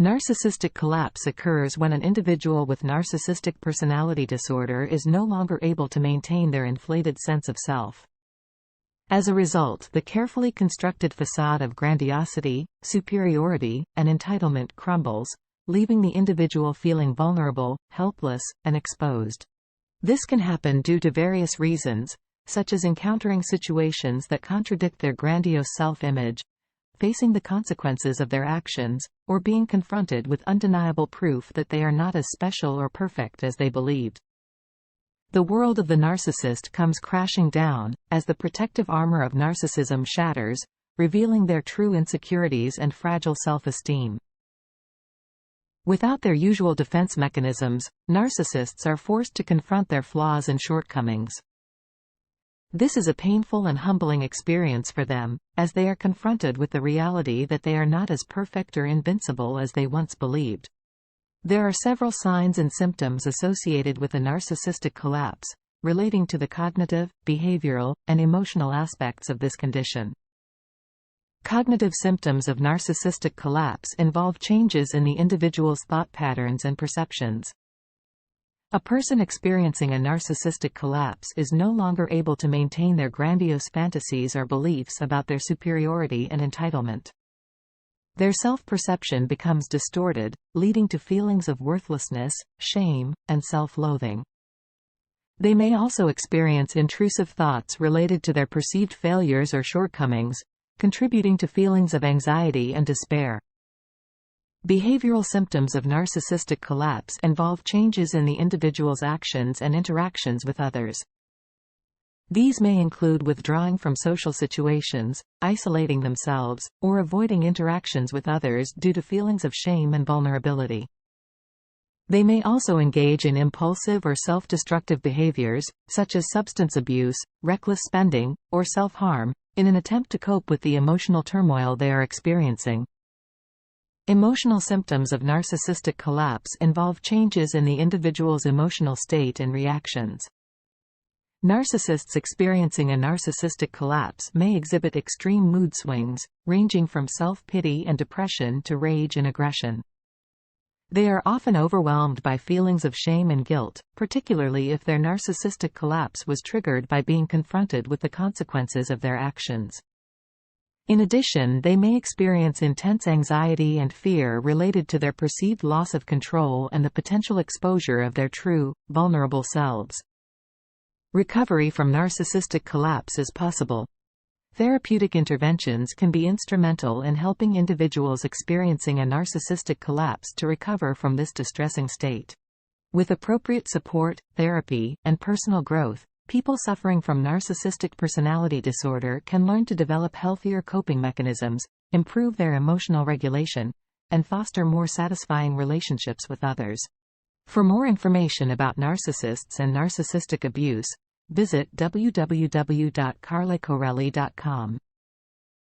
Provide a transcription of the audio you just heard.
Narcissistic collapse occurs when an individual with narcissistic personality disorder is no longer able to maintain their inflated sense of self. As a result, the carefully constructed facade of grandiosity, superiority, and entitlement crumbles, leaving the individual feeling vulnerable, helpless, and exposed. This can happen due to various reasons, such as encountering situations that contradict their grandiose self-image, facing the consequences of their actions, or being confronted with undeniable proof that they are not as special or perfect as they believed. The world of the narcissist comes crashing down, as the protective armor of narcissism shatters, revealing their true insecurities and fragile self-esteem. Without their usual defense mechanisms, narcissists are forced to confront their flaws and shortcomings. This is a painful and humbling experience for them, as they are confronted with the reality that they are not as perfect or invincible as they once believed. There are several signs and symptoms associated with a narcissistic collapse, relating to the cognitive, behavioral, and emotional aspects of this condition. Cognitive symptoms of narcissistic collapse involve changes in the individual's thought patterns and perceptions. A person experiencing a narcissistic collapse is no longer able to maintain their grandiose fantasies or beliefs about their superiority and entitlement. Their self-perception becomes distorted, leading to feelings of worthlessness, shame, and self-loathing. They may also experience intrusive thoughts related to their perceived failures or shortcomings, contributing to feelings of anxiety and despair. Behavioral symptoms of narcissistic collapse involve changes in the individual's actions and interactions with others. These may include withdrawing from social situations, isolating themselves, or avoiding interactions with others due to feelings of shame and vulnerability. They may also engage in impulsive or self-destructive behaviors, such as substance abuse, reckless spending, or self-harm, in an attempt to cope with the emotional turmoil they are experiencing. Emotional symptoms of narcissistic collapse involve changes in the individual's emotional state and reactions. Narcissists experiencing a narcissistic collapse may exhibit extreme mood swings, ranging from self-pity and depression to rage and aggression. They are often overwhelmed by feelings of shame and guilt, particularly if their narcissistic collapse was triggered by being confronted with the consequences of their actions. In addition, they may experience intense anxiety and fear related to their perceived loss of control and the potential exposure of their true, vulnerable selves. Recovery from narcissistic collapse is possible. Therapeutic interventions can be instrumental in helping individuals experiencing a narcissistic collapse to recover from this distressing state. With appropriate support, therapy, and personal growth, people suffering from narcissistic personality disorder can learn to develop healthier coping mechanisms, improve their emotional regulation, and foster more satisfying relationships with others. For more information about narcissists and narcissistic abuse, visit www.carlacorelli.com.